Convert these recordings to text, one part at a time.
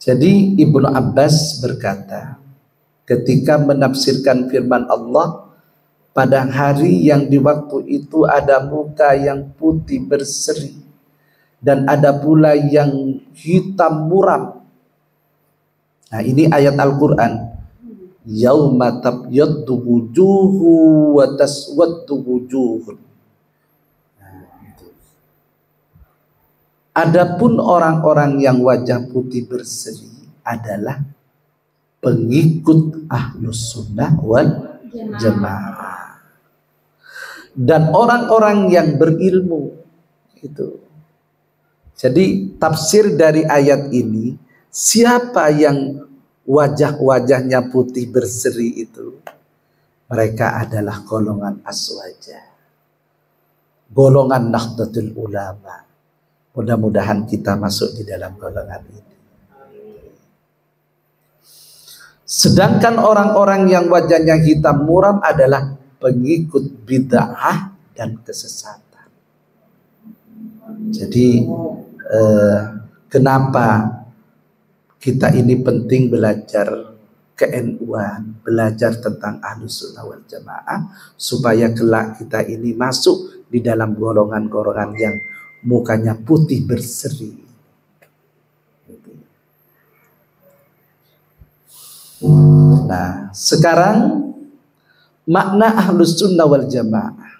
Jadi Ibnu Abbas berkata, ketika menafsirkan firman Allah, pada hari yang di waktu itu ada muka yang putih berseri dan ada pula yang hitam muram. Nah, ini ayat Al-Quran. Yauma tabyaddu wujuhu wa taswaddu wujuhun. Adapun orang-orang yang wajah putih berseri adalah pengikut Ahlus Sunnah wal Jamaah dan orang-orang yang berilmu itu. Jadi tafsir dari ayat ini, siapa yang wajah-wajahnya putih berseri itu, mereka adalah golongan aswaja, golongan Nahdlatul Ulama. Mudah-mudahan kita masuk di dalam golongan ini. Sedangkan orang-orang yang wajahnya hitam muram adalah pengikut bid'ah dan kesesatan. Jadi kenapa kita ini penting belajar ke-NU-an, belajar tentang Ahlus Sunnah wal Jamaah, supaya kelak kita ini masuk di dalam golongan-golongan yang mukanya putih berseri. Nah, sekarang makna Ahlus Sunnah wal Jamaah.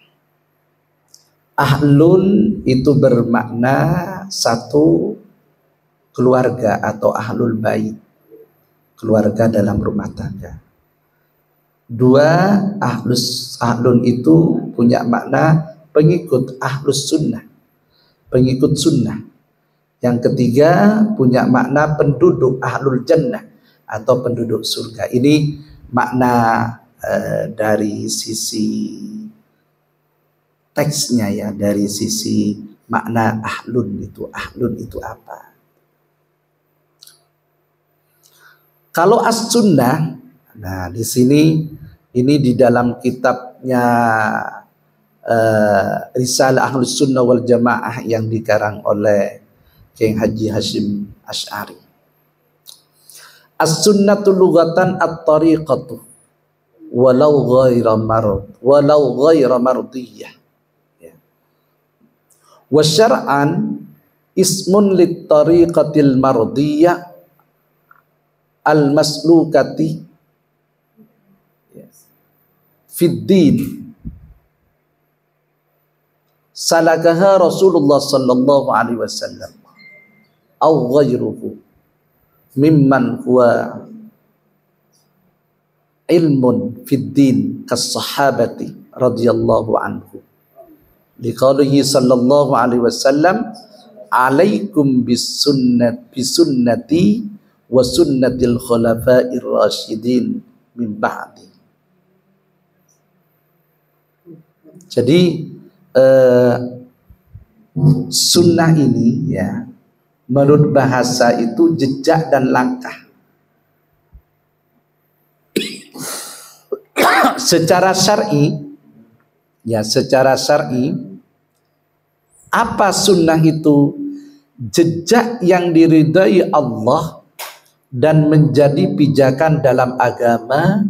Ahlun itu bermakna satu, keluarga atau ahlul bait, keluarga dalam rumah tangga. Dua, ahlun itu punya makna pengikut Ahlus Sunnah, pengikut sunnah. Yang ketiga punya makna penduduk ahlul jannah atau penduduk surga. Ini makna dari sisi teksnya ya, dari sisi makna ahlun itu apa. Kalau as-sunnah, nah di sini ini di dalam kitabnya Risalah Ahlus Sunnah wal Jamaah yang dikarang oleh Kiai Haji Hashim Asy'ari. As-sunnatu lughatan at-tariqatu walau ghaira mardiyah. Wa syar'an ismun lit-tariqatil mardiyah al-maslukati fid din salakaha Rasulullah sallallahu alaihi wasallam au ghairuhu mimman huwa ilmun fid din kas sahabati radhiyallahu anhu liqaulihi sallallahu alaihi wasallam alaikum bisunnati wa sunnatil khulafa'ir rasyidin min ba'di. Jadi sunnah ini ya, menurut bahasa itu jejak dan langkah. Secara syar'i ya, secara syar'i apa sunnah itu? Jejak yang diridai Allah dan menjadi pijakan dalam agama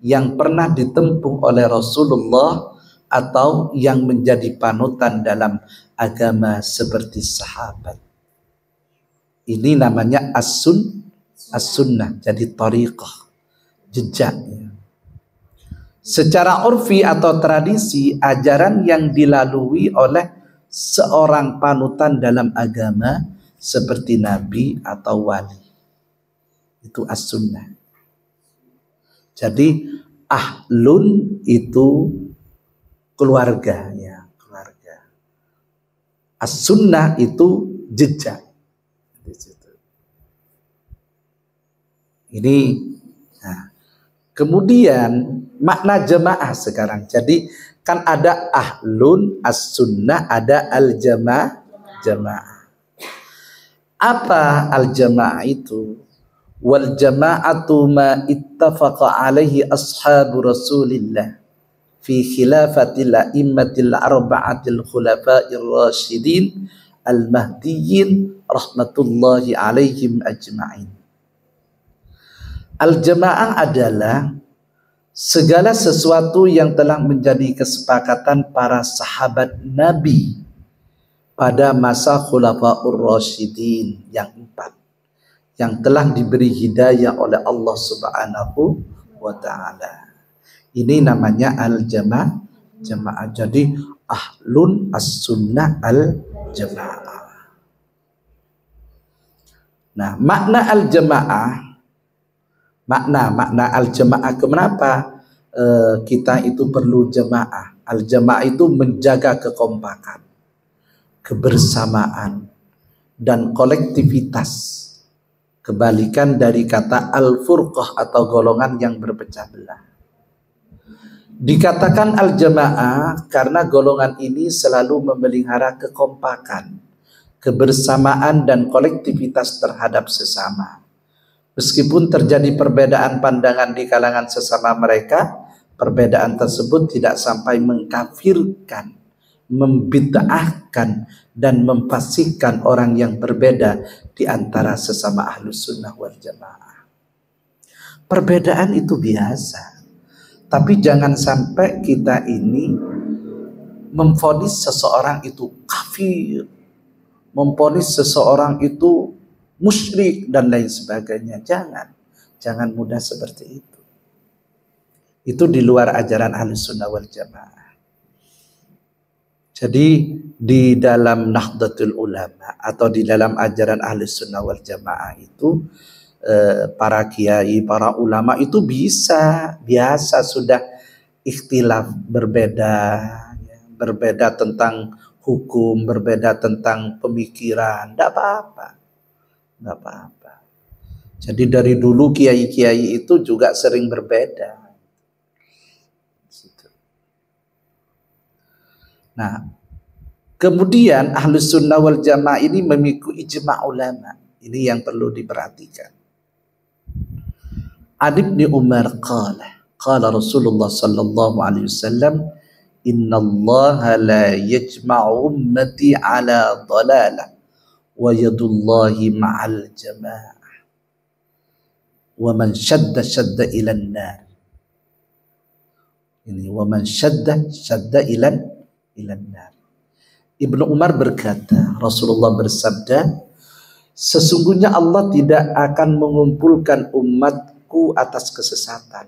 yang pernah ditempuh oleh Rasulullah atau yang menjadi panutan dalam agama seperti sahabat. Ini namanya as-sunnah, jadi tariqah, jejaknya. Secara urfi atau tradisi, ajaran yang dilalui oleh seorang panutan dalam agama seperti nabi atau wali. Itu as-sunnah. Jadi ahlun itu keluarga ya, keluarga. As-sunnah itu jejak. Ini nah, kemudian makna jamaah sekarang. Jadi kan ada ahlun, as-sunnah, ada al-jamaah. Apa al-jamaah itu? Wal jama'atu ma ittafaqa alaihi ashabu Rasulillah fi khilafatil a'immatil arba'atil khulafa'ir rasyidin al-mahdiyyin rahmatullahi alaihim ajma'in. Al-jamaah adalah segala sesuatu yang telah menjadi kesepakatan para sahabat Nabi pada masa Khulafaur Rasyidin yang 4, yang telah diberi hidayah oleh Allah Subhanahu wa ta'ala. Ini namanya al-jamaah. Jadi ahlun as-sunnah al-jamaah. Nah, makna al-jamaah, makna al-jamaah, kenapa kita itu perlu jamaah? Al-jamaah itu menjaga kekompakan, kebersamaan, dan kolektivitas. Kebalikan dari kata al-furqah atau golongan yang berpecah belah. Dikatakan al-jamaah karena golongan ini selalu memelihara kekompakan, kebersamaan, dan kolektivitas terhadap sesama. Meskipun terjadi perbedaan pandangan di kalangan sesama mereka, perbedaan tersebut tidak sampai mengkafirkan, membid'ahkan, dan memfasikkan orang yang berbeda di antara sesama ahlus sunnah wal jamaah. Perbedaan itu biasa, tapi jangan sampai kita ini memvonis seseorang itu kafir, memvonis seseorang itu musyrik dan lain sebagainya. Jangan mudah seperti itu. Itu di luar ajaran ahlus sunnah wal jamaah. Jadi di dalam Nahdlatul Ulama atau di dalam ajaran Ahlus Sunnah wal Jamaah itu para kiai, para ulama itu biasa sudah ikhtilaf, berbeda tentang hukum, berbeda tentang pemikiran, tidak apa-apa. Jadi dari dulu kiai-kiai itu juga sering berbeda. Nah, kemudian Ahlus Sunnah wal Jamaah ini mengikuti ijma' ulama. Ini yang perlu diperhatikan. An Ibnu Umar qala Rasulullah sallallahu alaihi wasallam, innallaha la yajma'u ummati ala dhalalah wa yadullahi ma'al jamaah wa man shadda ila an-nar. Ini wa man shadda ila an-nar. Ibnu Umar berkata, Rasulullah bersabda, sesungguhnya Allah tidak akan mengumpulkan umatku atas kesesatan.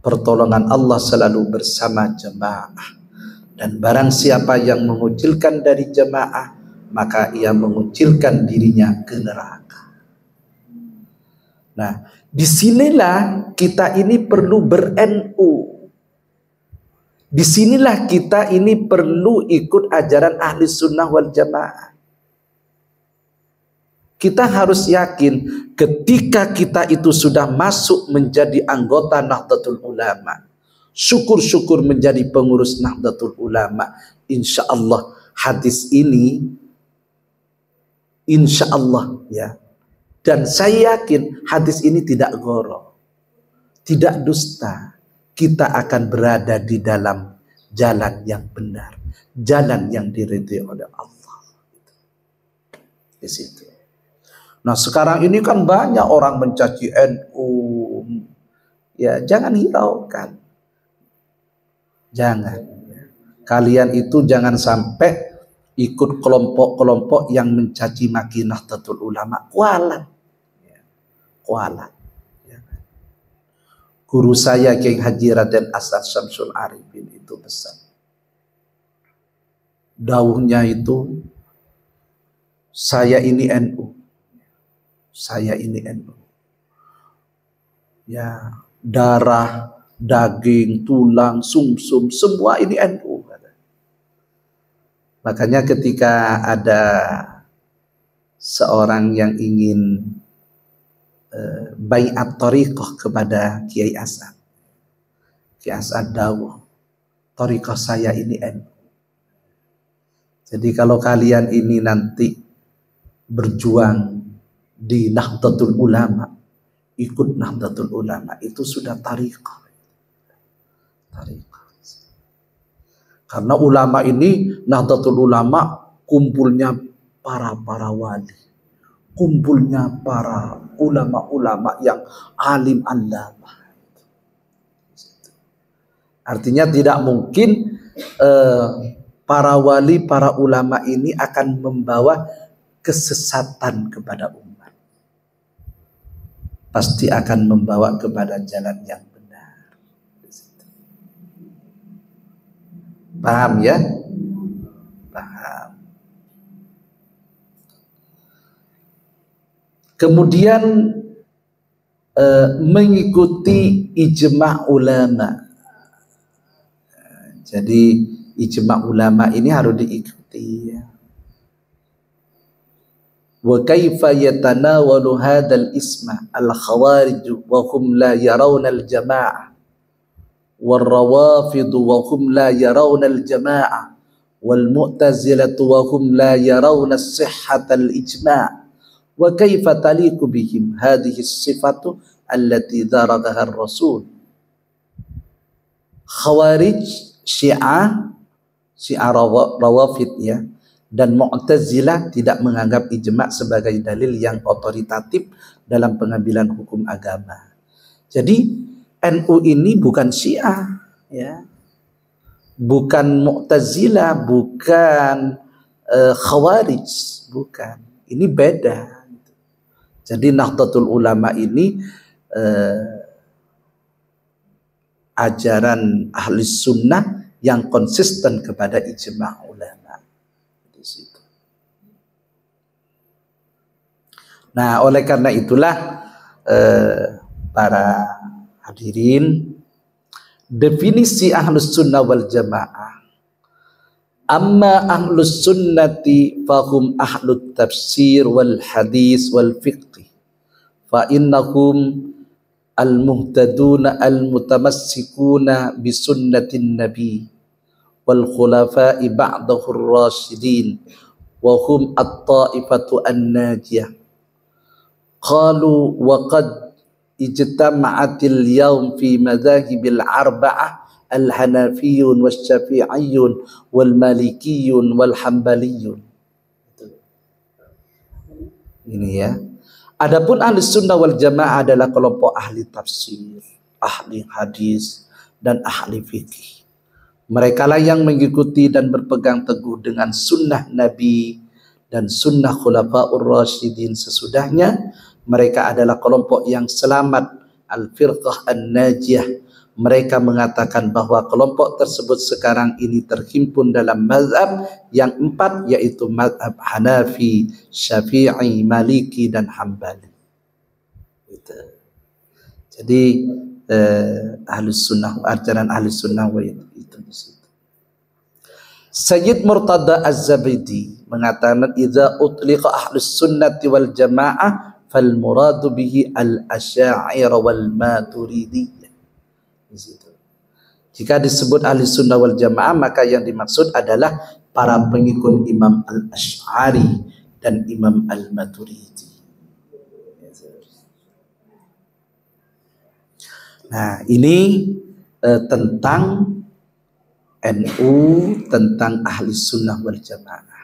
Pertolongan Allah selalu bersama jamaah. Dan barang siapa yang mengucilkan dari jamaah, maka ia mengucilkan dirinya ke neraka. Nah, disinilah kita ini perlu ber-NU. Disinilah kita ini perlu ikut ajaran ahli sunnah wal jamaah. Kita harus yakin ketika kita itu sudah masuk menjadi anggota Nahdlatul Ulama, syukur-syukur menjadi pengurus Nahdlatul Ulama, insya Allah hadis ini, insya Allah ya, dan saya yakin hadis ini tidak goro, tidak dusta. Kita akan berada di dalam jalan yang benar, jalan yang diridhai oleh Allah. Di situ. Nah, sekarang ini kan banyak orang mencaci NU. Ya, jangan hiraukan. Jangan. Kalian itu jangan sampai ikut kelompok-kelompok yang mencaci maki Nahdlatul Ulama. Kualat. Kualat. Guru saya Kiai Haji Raden Asad Syamsul Arifin itu besar. Dauhnya itu, saya ini NU. Saya ini NU. Ya, darah, daging, tulang, sumsum, semua ini NU. Makanya ketika ada seorang yang ingin bai'at thariqah kepada Kiai Asad. Kiai Asad dawuh, thariqah saya ini NU. Jadi kalau kalian ini nanti berjuang di Nahdlatul Ulama, ikut Nahdlatul Ulama, itu sudah thariqah. Karena ulama ini, Nahdlatul Ulama kumpulnya para wali, kumpulnya para ulama-ulama yang alim allamah. Artinya tidak mungkin para wali, para ulama ini akan membawa kesesatan kepada umat. Pasti akan membawa kepada jalan yang benar. Paham ya? Paham. Kemudian mengikuti ijma' ulama. Jadi ijma' ulama ini harus diikuti ya. Wa kaifa yatanawalu hadzal isma al-khawarij wa hum la yarawna al-jama'ah wal rawafid wa hum la yarawna al-jama'ah wal mu'tazilah wa hum la yarawna as-sihhat al-ijma' wa kaifa taliqu bihim hadhihi as-sifatu allati daragaha ar-rasul. Khawarij, Syiah Rawafid ya, dan Mu'tazilah tidak menganggap ijma' sebagai dalil yang otoritatif dalam pengambilan hukum agama. Jadi NU ini bukan Syiah ya, bukan Mu'tazilah, bukan Khawarij, bukan. Ini beda. Jadi Nahdlatul Ulama ini ajaran ahli sunnah yang konsisten kepada ijma' ulama. Di situ. Nah, oleh karena itulah para hadirin, definisi ahlus sunnah wal jamaah. Amma ahlus sunnati fahum ahlut tafsir wal hadis wal fiqh. Fa innahum al-muhtaduna al-mutamassikuna bi sunnatin nabi wal khulafa'i ba'dahu ar-rasyidin wa hum at-ta'ifatu an-najiyah. Qalu wa qad ijtama'atil yawm fi madhahibil arba'ah al-hanafiyyun wasy-syafi'iyyun wal malikiyyun wal hanbaliyyun. Ini ya. Adapun ahli sunnah wal jamaah adalah kelompok ahli tafsir, ahli hadis, dan ahli fikih. Mereka lah yang mengikuti dan berpegang teguh dengan sunnah Nabi dan sunnah khulafaur rasyidin sesudahnya. Mereka adalah kelompok yang selamat, al-firqah an-najiyah. Mereka mengatakan bahwa kelompok tersebut sekarang ini terhimpun dalam mazhab yang 4, yaitu mazhab Hanafi, Syafi'i, Maliki, dan Hambali. Jadi ahlus sunnah, ajaran ahlus sunnah itu di situ. Sayyid Murtada Az-Zabidi mengatakan, idza utliqa ahlus sunnati wal jamaah fal muradu bihi al-asy'ariyah wal maturidiyah. Jika disebut ahli sunnah wal jamaah, maka yang dimaksud adalah para pengikut Imam al-Asy'ari dan Imam al-Maturidi. Nah, ini tentang NU, tentang ahli sunnah wal jamaah.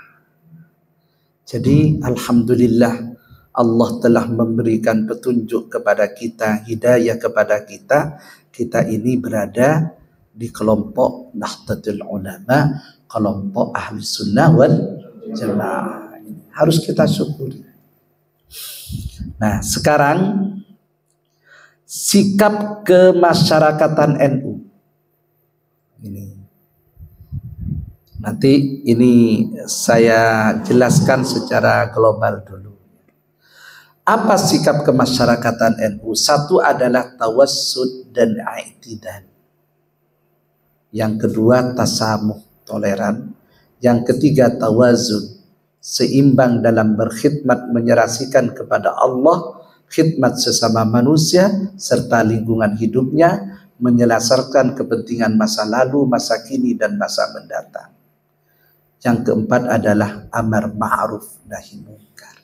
Jadi alhamdulillah Allah telah memberikan petunjuk kepada kita, hidayah kepada kita. Kita ini berada di kelompok Nahdlatul Ulama, kelompok ahli sunnah wal jamaah. Harus kita syukuri. Nah, sekarang sikap kemasyarakatan NU. Nanti ini saya jelaskan secara global dulu. Apa sikap kemasyarakatan NU? Satu adalah tawassud dan i'tidal. Yang kedua tasamuh, toleran. Yang ketiga tawazun, seimbang dalam berkhidmat menyerahkan kepada Allah, khidmat sesama manusia serta lingkungan hidupnya, menyelesaikan kepentingan masa lalu, masa kini, dan masa mendatang. Yang keempat adalah amar ma'ruf nahi munkar.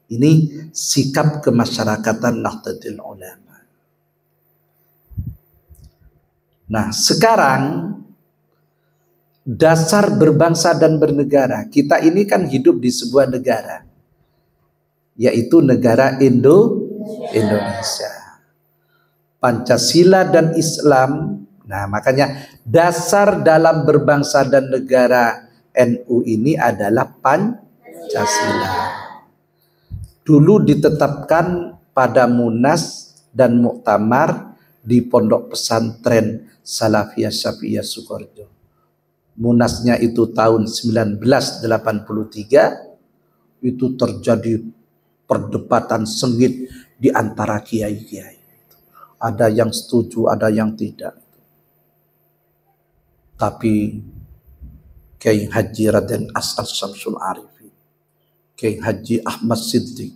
Ini sikap kemasyarakatan Nahdlatul Ulama. Nah, sekarang dasar berbangsa dan bernegara. Kita ini kan hidup di sebuah negara. yaitu negara Indonesia. Pancasila dan Islam. Nah, makanya dasar dalam berbangsa dan negara NU ini adalah Pancasila. Dulu ditetapkan pada Munas dan Muktamar di Pondok Pesantren Salafiyah Syafi'iyah Sukoharjo. Munasnya itu tahun 1983, itu terjadi perdebatan sengit di antara kiai-kiai. Ada yang setuju, ada yang tidak. Tapi Kiai Haji Raden As'ad Syamsul Arifi, Kiai Haji Ahmad Siddiq,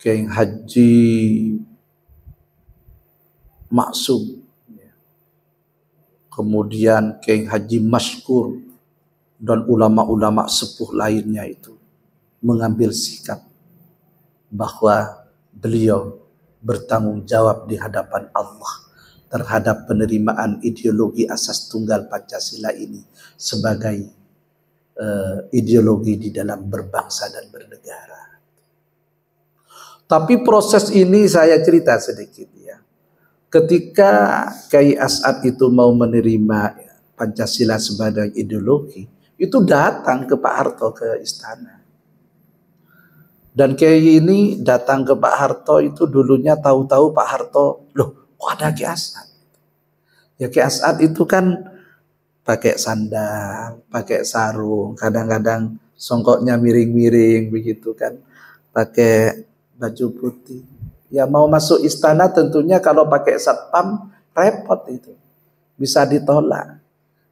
Kiai Haji Maksum, kemudian Kiai Haji Mashkur, dan ulama-ulama sepuh lainnya itu mengambil sikap bahwa beliau bertanggung jawab di hadapan Allah terhadap penerimaan ideologi asas tunggal Pancasila ini sebagai ideologi di dalam berbangsa dan bernegara. Tapi proses ini saya cerita sedikit ya. Ketika Kiai As'ad itu mau menerima Pancasila sebagai ideologi, itu datang ke Pak Harto ke istana. Dan Kiai ini datang ke Pak Harto itu dulunya tahu-tahu Pak Harto, loh kok ada Kiai As'ad? Ya Kiai As'ad itu kan pakai sandal, pakai sarung, kadang-kadang songkoknya miring-miring begitu kan, pakai baju putih. Ya mau masuk istana tentunya kalau pakai satpam repot itu, bisa ditolak.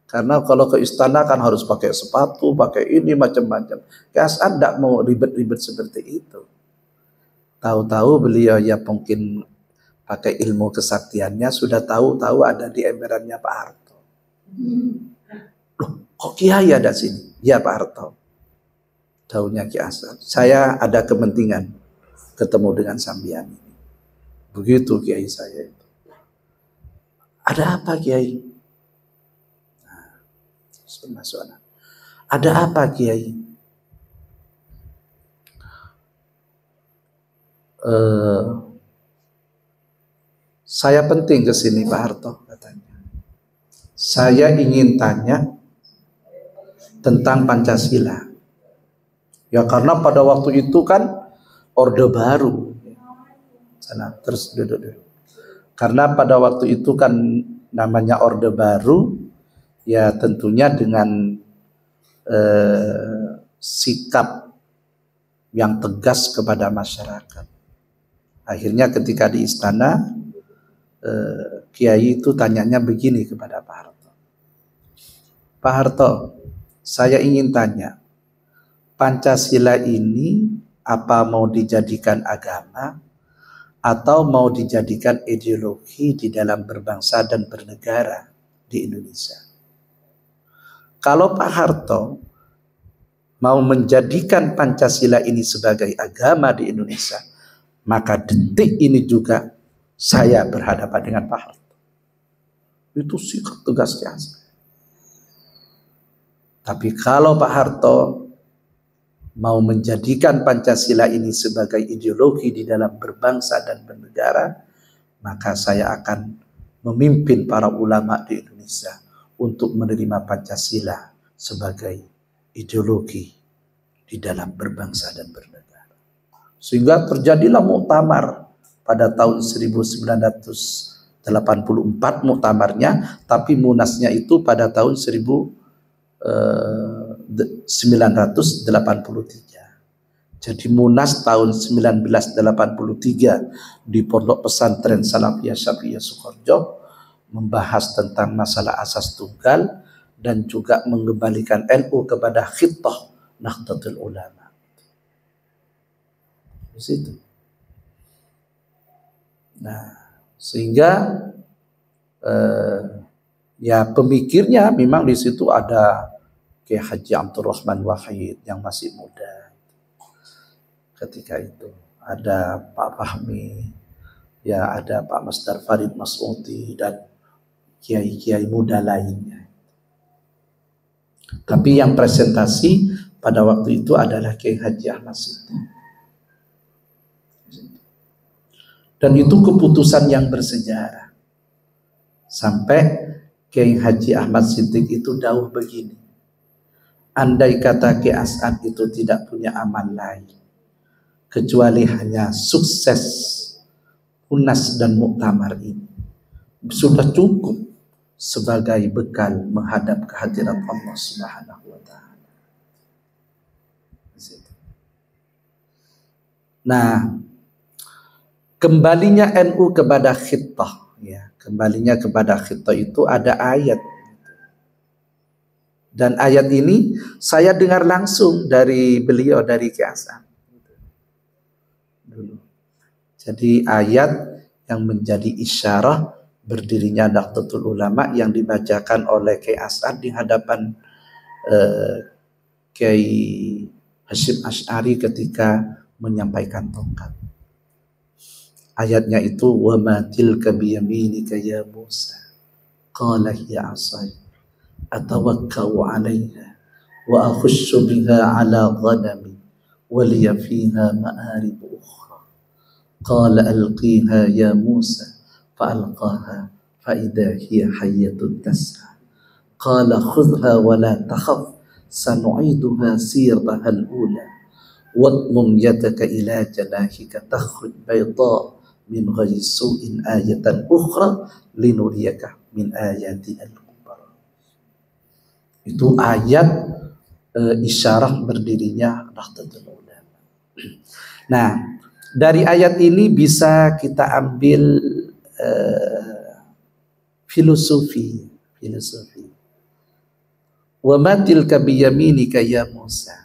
Karena kalau ke istana kan harus pakai sepatu, pakai ini macam-macam. Kiai As'ad tidak mau ribet-ribet seperti itu. Tahu-tahu beliau ya mungkin pakai ilmu kesaktiannya sudah tahu ada di emperannya Pak Harto. Loh, kok Kiai ada sini? Ya Pak Harto. Tahunya Kiai As'ad, saya ada kepentingan ketemu dengan sambian ini. Begitu Kiai saya itu. Ada apa Kiai? Ada apa Kiai? Saya penting ke sini Pak Harto katanya. Saya ingin tanya tentang Pancasila. Ya karena pada waktu itu kan Orde Baru. Sana terus duduk. Karena pada waktu itu kan namanya Orde Baru. Ya tentunya dengan sikap yang tegas kepada masyarakat. Akhirnya ketika di istana, Kiai itu tanyanya begini kepada Pak Harto. Pak Harto, saya ingin tanya, Pancasila ini apa mau dijadikan agama atau mau dijadikan ideologi di dalam berbangsa dan bernegara di Indonesia? Kalau Pak Harto mau menjadikan Pancasila ini sebagai agama di Indonesia, maka detik ini juga saya berhadapan dengan Pak Harto. Itu sikap tegasnya. Tapi kalau Pak Harto mau menjadikan Pancasila ini sebagai ideologi di dalam berbangsa dan bernegara, maka saya akan memimpin para ulama di Indonesia untuk menerima Pancasila sebagai ideologi di dalam berbangsa dan bernegara. Sehingga terjadilah muktamar pada tahun 1984 muktamarnya, tapi munasnya itu pada tahun 1983. Jadi munas tahun 1983 di Pondok Pesantren Salafiyah Syafi'iyah Sukoharjo membahas tentang masalah asas tunggal dan juga mengembalikan NU kepada khittah Nahdlatul Ulama. Di situ. Nah, sehingga ya pemikirnya memang di situ ada Kiai Haji Abdul Rahman Wahid yang masih muda. Ketika itu ada Pak Fahmi, ya ada Pak Masdar Farid Mas'udi dan kiai-kiai muda lainnya. Tapi yang presentasi pada waktu itu adalah Kiai Haji Ahmad Siddiq. Dan itu keputusan yang bersejarah. Sampai Kiai Haji Ahmad Siddiq itu dawuh begini, andai kata Kiai As'ad itu tidak punya amal lain kecuali hanya sukses Unas dan Muktamar ini, sudah cukup sebagai bekal menghadap kehadirat Allah Subhanahu wa Ta'ala. Nah, kembalinya NU kepada khitah, ya, kembalinya kepada khitah itu ada ayat. Dan ayat ini saya dengar langsung dari beliau, dari Kiai As'ad dulu. Jadi ayat yang menjadi isyarah berdirinya Nahdlatul Ulama yang dibacakan oleh Kiai As'ad di hadapan Kiai Hasyim Asy'ari ketika menyampaikan tongkat. Ayatnya itu, wa ma tilka biyaminika ya Musa qala hiya 'asai atawakkau 'alaiha wa akhussu biha 'ala ghanami wa liya fiha ma'arib ukhra qala alqiha ya Musa fa'alqaha fa idza hiya hayyatun tas'a qala khudhha wa la takhaf sanu'iduha sirataha al-ula wadmum yadaka ila janahika takhruj bayda min ghairi su'in ayatan ukhra linuriyaka min ayatina al-kubra. Itu ayat isyarah berdirinya Nahdlatul Ulama. Nah, dari ayat ini bisa kita ambil filosofi. Wa ma tilka biyaminika ya Musa.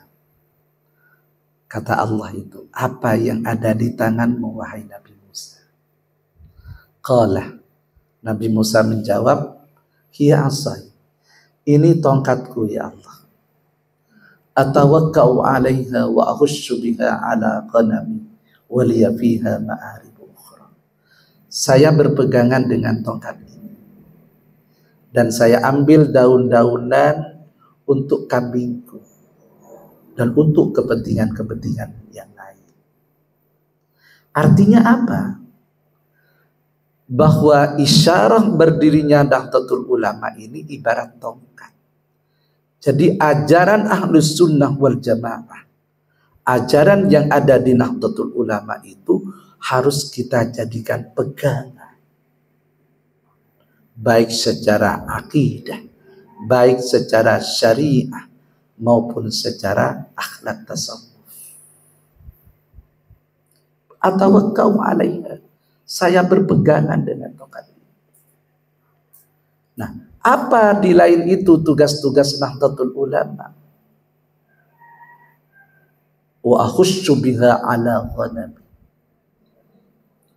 Kata Allah itu, apa yang ada di tanganmu wahai Nabi Musa? Qala, Nabi Musa menjawab, hiya asai, ini tongkatku ya Allah. Atawakkau 'alaiha wa akhussu biha 'ala ghanami wa liya fiha ma'arib ukhra. Saya berpegangan dengan tongkat ini dan saya ambil daun-daunan untuk kambingku dan untuk kepentingan-kepentingan yang lain. Artinya apa? Bahwa isyarah berdirinya Nahdlatul Ulama ini ibarat tongkat. Jadi ajaran Ahlus Sunnah wal Jamaah, ajaran yang ada di Nahdlatul Ulama itu harus kita jadikan pegangan. Baik secara akidah, baik secara syariah, maupun secara akhlak tasawuf. Atawakkau 'alaiha, saya berpegangan dengan tongkat ini. Nah, apa di lain itu tugas-tugas Nahdlatul Ulama? Wa akhussu biha 'ala ghanami,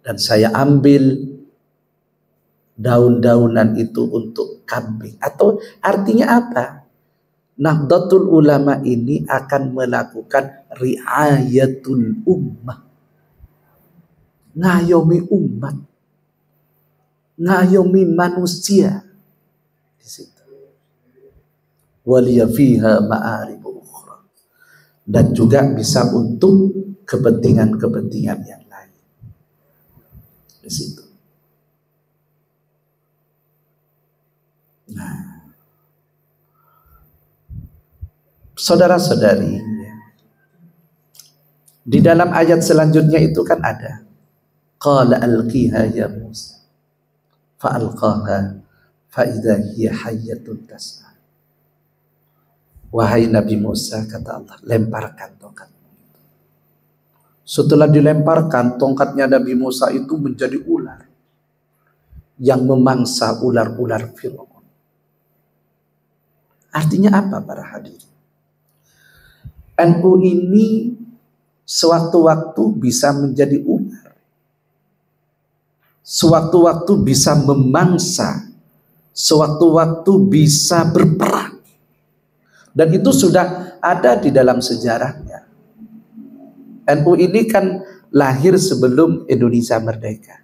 dan saya ambil daun-daunan itu untuk kambing. Atau artinya apa? Nahdlatul Ulama ini akan melakukan riayatul ummah, ngayomi umat, ngayomi manusia di situ. Waliya fiha ma'arib ukhra, dan juga bisa untuk kepentingan-kepentingan yang lain di situ. Nah, saudara-saudari, di dalam ayat selanjutnya itu kan ada qala alqiha ya Musa fa alqaha fa idza hiya hayyatun tas'a. Wahai Nabi Musa, kata Allah, lemparkan tongkatmu. Setelah dilemparkan, tongkatnya Nabi Musa itu menjadi ular yang memangsa ular-ular Fir'aun. Artinya apa para hadirin? NU ini sewaktu-waktu bisa menjadi ular, sewaktu-waktu bisa memangsa, sewaktu-waktu bisa berperang. Dan itu sudah ada di dalam sejarahnya. NU ini kan lahir sebelum Indonesia merdeka.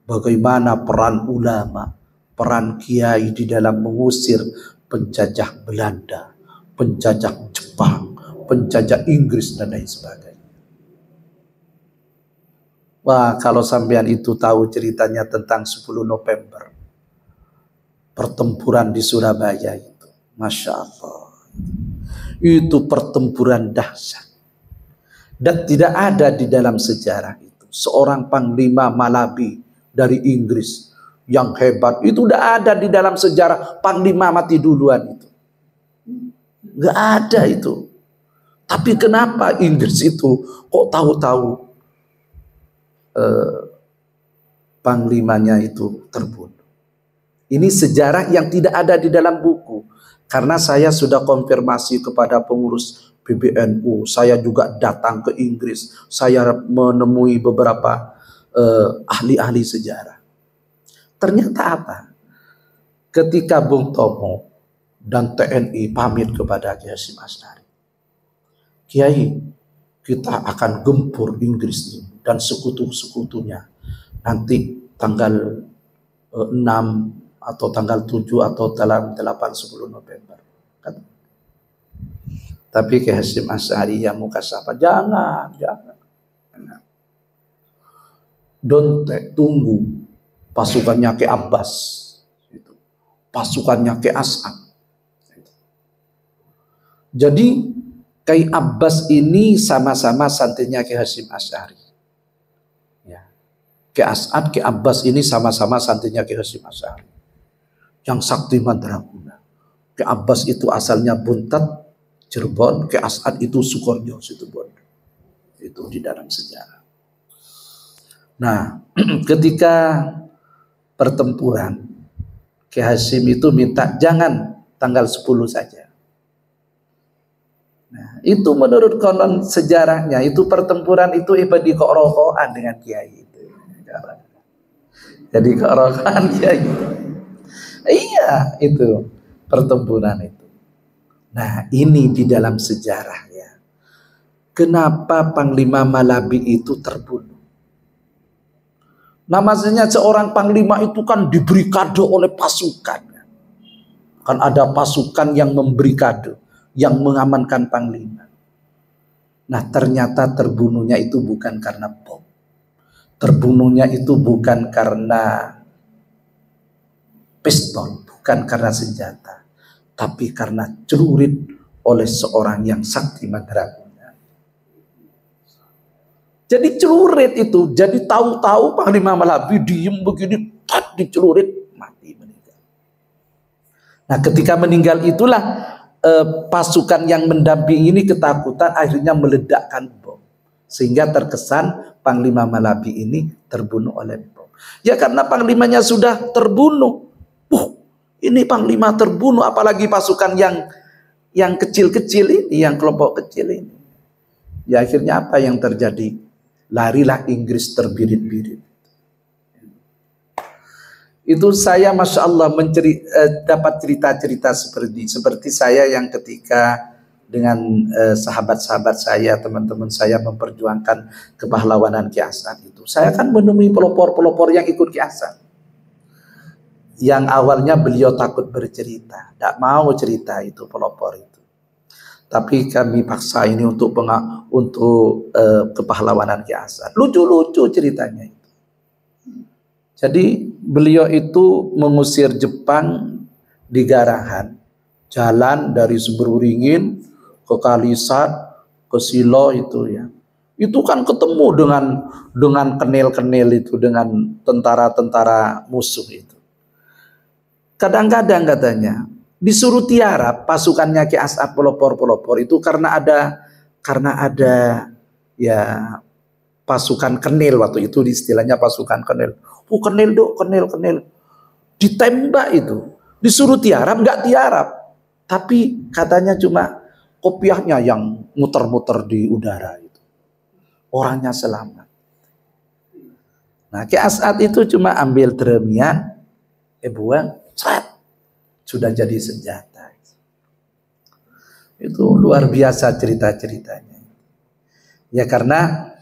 Bagaimana peran ulama, peran kiai di dalam mengusir penjajah Belanda, penjajah Jepang, penjajah Inggris dan lain sebagainya. Wah, kalau sampean itu tahu ceritanya tentang 10 November, pertempuran di Surabaya itu, Masya Allah, itu pertempuran dahsyat. Dan tidak ada di dalam sejarah itu seorang panglima Malabi dari Inggris yang hebat. Itu tidak ada di dalam sejarah panglima mati duluan itu. Nggak ada itu. Tapi kenapa Inggris itu kok tahu-tahu panglimanya itu terbunuh? Ini sejarah yang tidak ada di dalam buku. Karena saya sudah konfirmasi kepada pengurus PBNU, saya juga datang ke Inggris, saya menemui beberapa ahli-ahli sejarah. Ternyata apa? Ketika Bung Tomo dan TNI pamit kepada Kiai Hasyim Asy'ari, Kiai, kita akan gempur Inggris ini dan sekutu-sekutunya nanti tanggal 6 atau tanggal 7 atau dalam 8-10 November. Tapi Kiai Hasyim Asy'ari yang muka sapa, jangan. Tunggu pasukannya Kiai Abbas, pasukannya Kiai As'ad. Jadi Kiai Abbas ini sama-sama santrinya Kiai Hasyim Asy'ari. Ya. Kiai As'ad, Kiai Abbas ini sama-sama santrinya Kiai Hasyim Asy'ari. Yang sakti mandraguna. Kiai Abbas itu asalnya Buntat, Cirebon, Kiai As'ad itu Sukoharjo, Situbondo. Itu di dalam sejarah. Nah, ketika pertempuran, Kiai Hasyim itu minta jangan tanggal 10 saja. Nah, itu menurut konon sejarahnya, itu pertempuran itu ibadi keorokoan dengan Kiai itu. Jadi keorokoan Kiai. Iya, itu pertempuran itu. Nah, ini di dalam sejarah ya. Kenapa Panglima Malabi itu terbunuh? Nah, maksudnya seorang panglima itu kan diberi kado oleh pasukan. Kan ada pasukan yang memberi kado, yang mengamankan panglima. Nah, ternyata terbunuhnya itu bukan karena bom. Terbunuhnya itu bukan karena pistol, bukan karena senjata, tapi karena celurit oleh seorang yang sakti mandraguna. Jadi celurit itu, jadi tahu-tahu Panglima Malabi diem begini, tak dicelurit, mati meninggal. Nah, ketika meninggal itulah pasukan yang mendampingi ini ketakutan, akhirnya meledakkan bom, sehingga terkesan Panglima Malabi ini terbunuh oleh bom. Ya karena panglimanya sudah terbunuh. Ini panglima terbunuh, apalagi pasukan yang kecil-kecil ini, yang kelompok kecil ini. Ya akhirnya apa yang terjadi? Larilah Inggris terbirit-birit. Itu saya Masya Allah dapat cerita-cerita seperti saya yang ketika dengan sahabat-sahabat saya, teman-teman saya memperjuangkan kepahlawanan Ki Hasan itu. Saya kan menemui pelopor-pelopor yang ikut Ki Hasan. Yang awalnya beliau takut bercerita, tidak mau cerita itu pelopor itu. Tapi kami paksa ini untuk kepahlawanan Ki Hasan. Lucu-lucu ceritanya itu. Jadi beliau itu mengusir Jepang di Garahan, jalan dari Seberuringin ke Kalisat ke Silo itu ya. Itu kan ketemu dengan kenil-kenil itu, dengan tentara-tentara musuh itu. Kadang-kadang katanya disuruh tiarap pasukannya Ki As'ad, pelopor-pelopor itu karena ada ya pasukan kenil waktu itu, istilahnya pasukan kenil. Kenil dok, kenil ditembak itu, disuruh tiarap nggak tiarap, tapi katanya cuma kopiahnya yang muter-muter di udara itu, orangnya selamat. Nah, Ki As'ad itu cuma ambil dremian, buang, sudah jadi senjata. Itu luar biasa cerita-ceritanya. Ya karena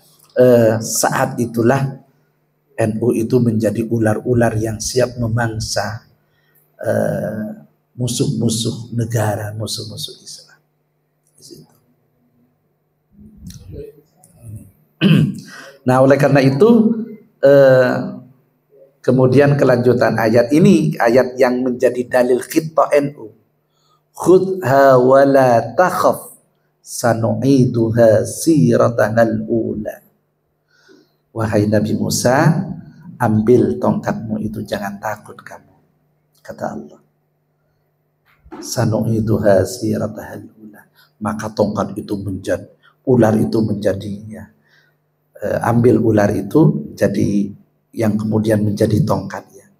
saat itulah NU itu menjadi ular-ular yang siap memangsa musuh-musuh negara, musuh-musuh Islam. Nah, oleh karena itu kemudian kelanjutan ayat ini, ayat yang menjadi dalil khittah NU. Khudha wa la takhaf sanu'iduha siratahal ula. Wahai Nabi Musa, ambil tongkatmu itu, jangan takut kamu, kata Allah. Sanu'iduha siratahal ula. Maka tongkat itu menjadi, ular itu menjadinya, ambil ular itu jadi yang kemudian menjadi tongkatnya.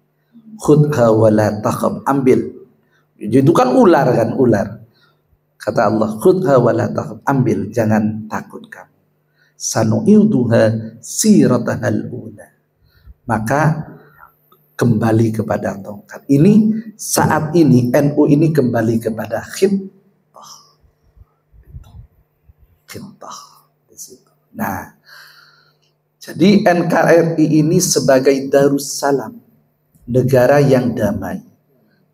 Khudha wa la takhaf, ambil. Itu kan ular, kan ular. Kata Allah, khudha wa la takhaf, ambil, jangan takut kamu. Sanu'iduha siratahal ula. Maka kembali kepada tongkat. Ini saat ini NU ini kembali kepada khittah. Khittah di situ. Nah, jadi NKRI ini sebagai Darussalam, negara yang damai.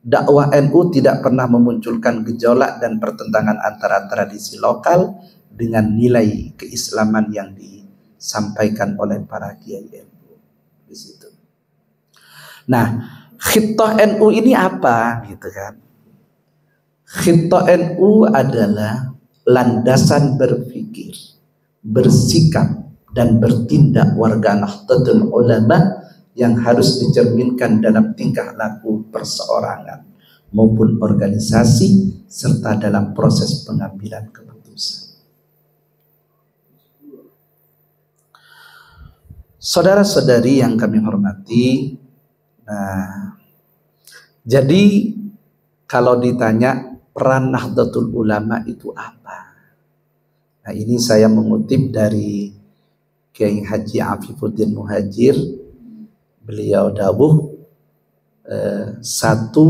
Dakwah NU tidak pernah memunculkan gejolak dan pertentangan antara tradisi lokal dengan nilai keislaman yang disampaikan oleh para kiai NU di situ. Nah, khittah NU ini apa gitu kan? Khittah NU adalah landasan berpikir, bersikap dan bertindak warga Nahdlatul Ulama yang harus dicerminkan dalam tingkah laku perseorangan maupun organisasi serta dalam proses pengambilan keputusan. Saudara-saudari yang kami hormati, nah, jadi kalau ditanya peran Nahdlatul Ulama itu apa? Nah, ini saya mengutip dari Kiai Haji Afifuddin Muhajir. Beliau dawuh, satu,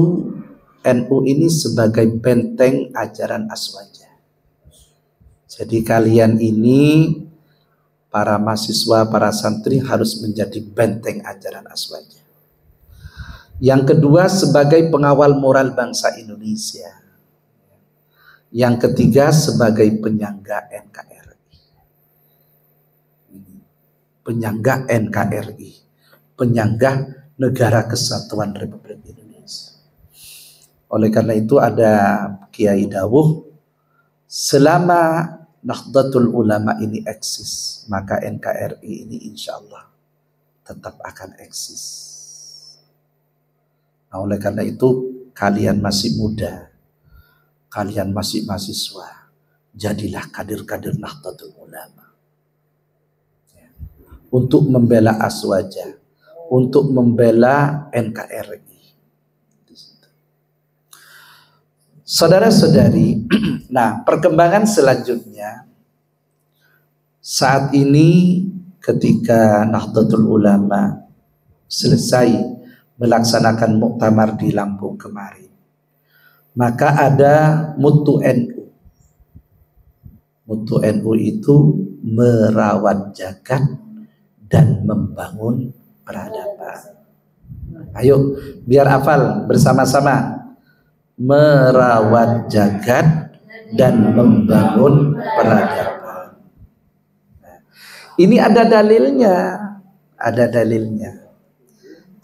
NU ini sebagai benteng ajaran aswaja. Jadi kalian ini, para mahasiswa, para santri harus menjadi benteng ajaran aswaja. Yang kedua, sebagai pengawal moral bangsa Indonesia. Yang ketiga, sebagai penyangga NKRI. Penyangga NKRI, penyangga Negara Kesatuan Republik Indonesia. Oleh karena itu ada Kiai dawuh, selama Nahdlatul Ulama ini eksis, maka NKRI ini insya Allah tetap akan eksis. Nah, oleh karena itu kalian masih muda, kalian masih mahasiswa, jadilah kader-kader Nahdlatul Ulama untuk membela aswaja, untuk membela NKRI. Saudara-saudari, nah perkembangan selanjutnya saat ini ketika Nahdlatul Ulama selesai melaksanakan muktamar di Lampung kemarin, maka ada Mutu NU. Mutu NU itu merawat jagat dan membangun peradaban. Ayo biar hafal bersama-sama. Merawat jagat dan membangun peradaban. Nah, ini ada dalilnya, ada dalilnya.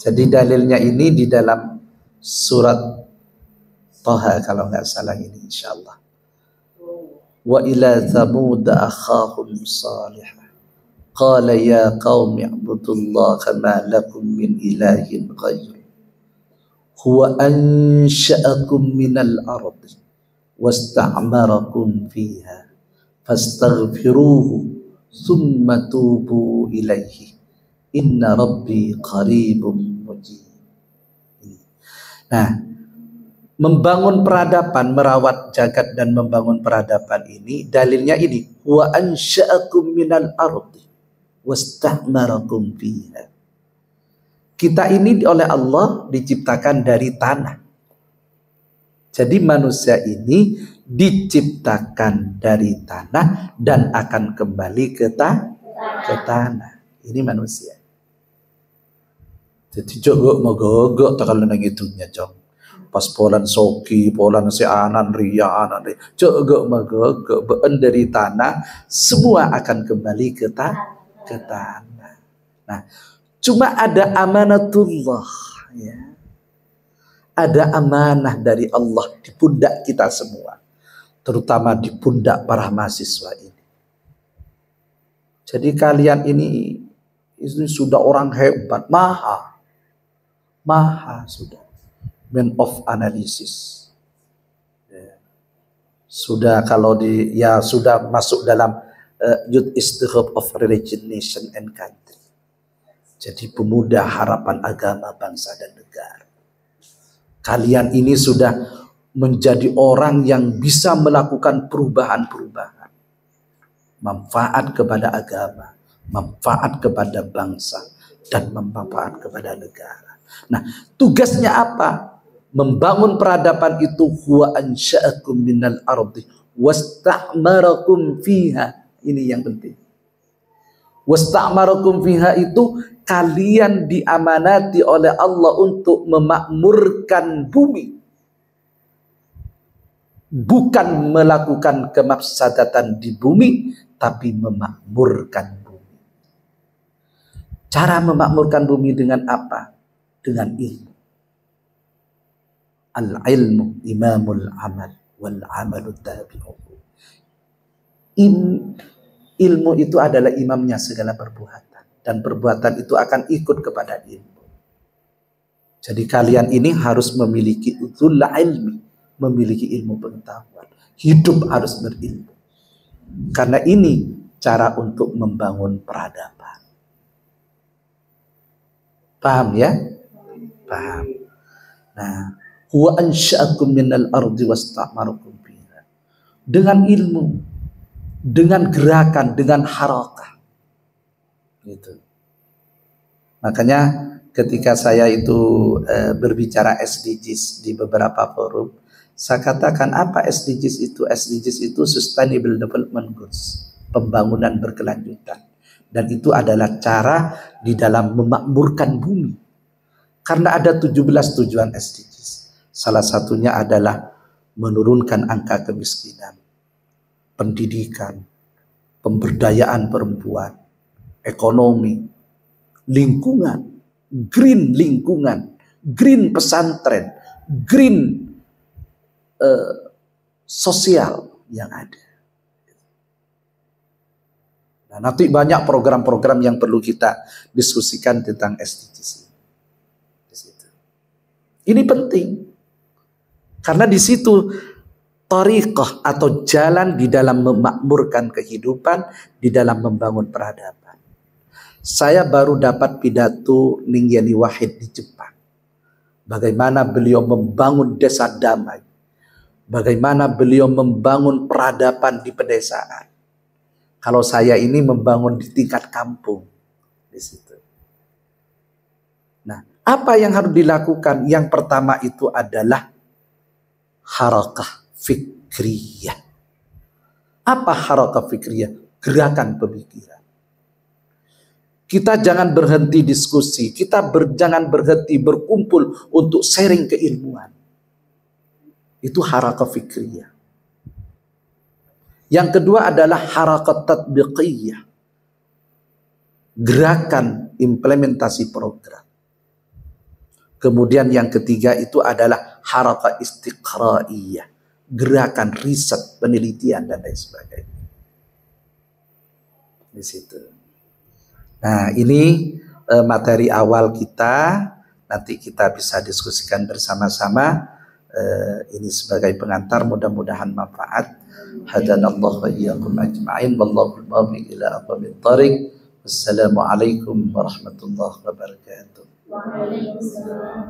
Jadi dalilnya ini di dalam surat Thaha kalau nggak salah ini insyaallah. Wa ila thamud akhahum salih. Qala ya qaumi ibudullaha ma lakum min ilahin ghairuh. Huwa ansha'akum minal ardi wasta'marakum fiha fastaghfiruhu thumma tubu ilaihi inna rabbi qaribun mujib. Nah, membangun peradaban, merawat jagat dan membangun peradaban ini dalilnya ini, wa ansha'akum minal ardi wasta'marakum fiha. Kita ini oleh Allah diciptakan dari tanah. Jadi manusia ini diciptakan dari tanah dan akan kembali ke tanah. Ini manusia. Jadi jogok mogok tak kalau nang itunya jong. Pas polan soki, polan si anan ria anan ria. Jogok mogok been dari tanah, semua akan kembali ke tanah. ke tanah. Nah, cuma ada amanatullah, ya. Ada amanah dari Allah di pundak kita semua, terutama di pundak para mahasiswa ini. Jadi kalian ini sudah orang hebat, maha sudah, man of analysis. Sudah kalau sudah masuk dalam youth is the hope of religion, nation and country. Jadi pemuda harapan agama, bangsa dan negara. Kalian ini sudah menjadi orang yang bisa melakukan perubahan-perubahan. Manfaat kepada agama, manfaat kepada bangsa, dan manfaat kepada negara. Nah, tugasnya apa? Membangun peradaban itu, huwa ansha'akum minal ardi wasta'marakum fiha. Ini yang penting. Wasta'marakum fiha itu kalian diamanati oleh Allah untuk memakmurkan bumi. Bukan melakukan kemafsadatan di bumi, tapi memakmurkan bumi. Cara memakmurkan bumi dengan apa? Dengan ilmu. Al-ilmu imamul amal wal amalu tabi'uhu. Ilmu itu adalah imamnya segala perbuatan, dan perbuatan itu akan ikut kepada ilmu. Jadi kalian ini harus memiliki utul ilmi, memiliki ilmu pengetahuan. Hidup harus berilmu. Karena ini cara untuk membangun peradaban. Paham ya? Paham. Nah, huwa ansha'akum minal ardi wasta'marakum fiha. Dengan ilmu, dengan gerakan, dengan harakah. Gitu. Makanya ketika saya itu berbicara SDGs di beberapa forum, saya katakan apa SDGs itu? SDGs itu Sustainable Development Goals, pembangunan berkelanjutan. Dan itu adalah cara di dalam memakmurkan bumi. Karena ada 17 tujuan SDGs. Salah satunya adalah menurunkan angka kemiskinan, pendidikan, pemberdayaan perempuan, ekonomi, lingkungan, green pesantren, green sosial yang ada. Nah, nanti banyak program-program yang perlu kita diskusikan tentang SDGs. Ini penting. Karena di situ thariqah atau jalan di dalam memakmurkan kehidupan, di dalam membangun peradaban. Saya baru dapat pidato Ning Yeni Wahid di Jepang. Bagaimana beliau membangun desa damai. Bagaimana beliau membangun peradaban di pedesaan. Kalau saya ini membangun di tingkat kampung. Di situ. Nah, apa yang harus dilakukan? Yang pertama itu adalah harakah fikriyah. Apa harakah fikriyah? Gerakan pemikiran. Kita jangan berhenti diskusi, kita jangan berhenti berkumpul untuk sharing keilmuan. Itu harakah fikriyah. Yang kedua adalah harakah tatbiqiyah. Gerakan implementasi program. Kemudian yang ketiga itu adalah harakah istiqraiyah. Gerakan riset, penelitian dan lain sebagainya. Di situ. Nah, ini materi awal kita. Nanti kita bisa diskusikan bersama-sama. Ini sebagai pengantar, mudah-mudahan manfaat. Hadanallahu wa iyyakum ajma'in. Wallahu muwaffiq ila aqwamit thariq. Wassalamualaikum warahmatullahi wabarakatuh. Waalaikumsalam.